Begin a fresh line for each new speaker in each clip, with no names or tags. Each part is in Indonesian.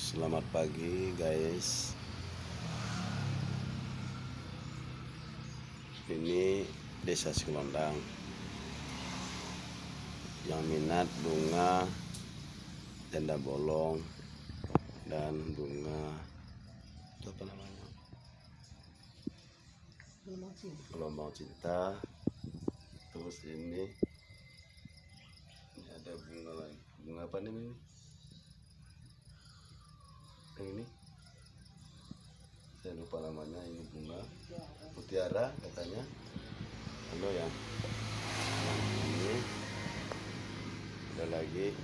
Selamat pagi guys. Ini Desa Sikolondang. Yang minat bunga janda bolong dan bunga itu apa namanya? Gelombang cinta. Terus ini ada bunga lagi. Bunga apa nih ini? Ini saya lupa namanya. Ini bunga mutiara katanya. Halo ya. Ini ada lagi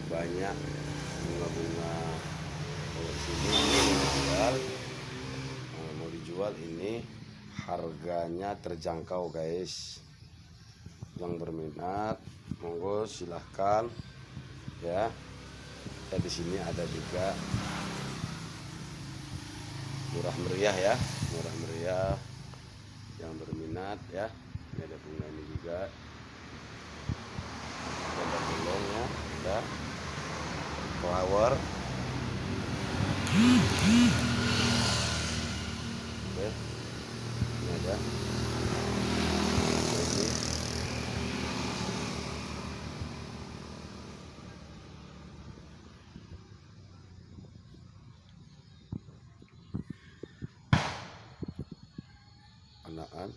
banyak bunga-bunga. Kalau sini mau dijual ini harganya terjangkau guys. Yang berminat monggo silahkan ya. Di sini ada juga murah meriah ya, murah meriah yang berminat ya. Ini ada bunga ini juga, ada bolongnya, ada flower. Oke, ini ada ini. Anakan.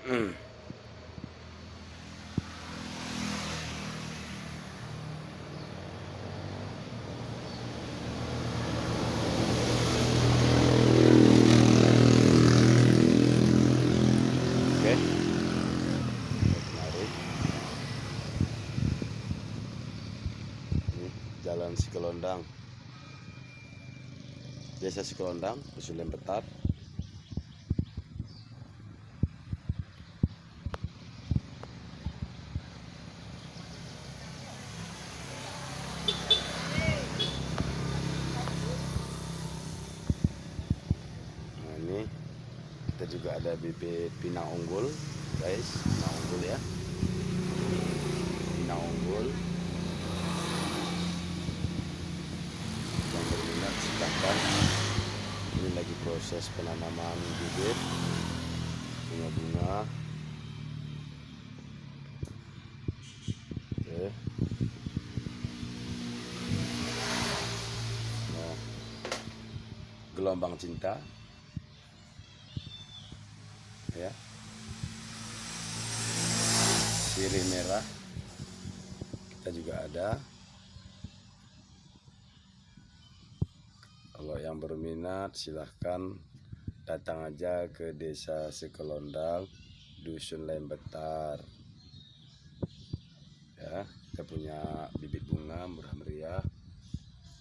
Oke. Menarik. Ini Jalan Sikolondang. Desa Sikolondang, Dusun Lembetar. Nah, ini kita juga ada bibit pinang unggul, guys. Pinang unggul ya. Pinang unggul. Yang berminat silahkan. Ini lagi proses penanaman bibit bunga-bunga. Oke. Nah, gelombang cinta ya, sirih merah kita juga ada. Kalau yang berminat silahkan datang aja ke Desa Sikolondang, Dusun Lembetar ya. Kita punya bibit bunga murah meriah.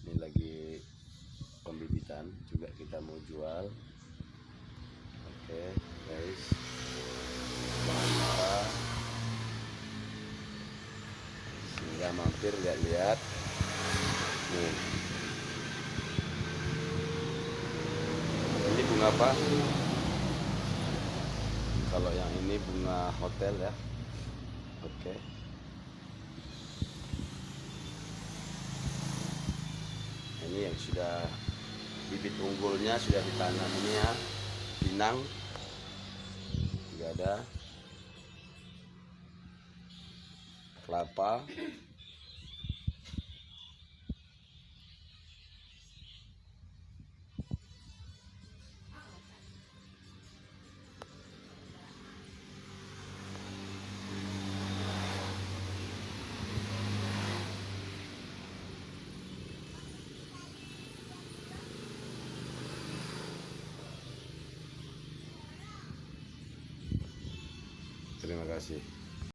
Ini lagi pembibitan juga kita mau jual. Oke guys, jangan lupa sehingga mampir lihat-lihat nih. Ini bunga apa? Kalau yang ini bunga hotel ya. Oke. Ini yang sudah bibit unggulnya sudah ditanam ini ya. Pinang juga ada, kelapa. Terima kasih.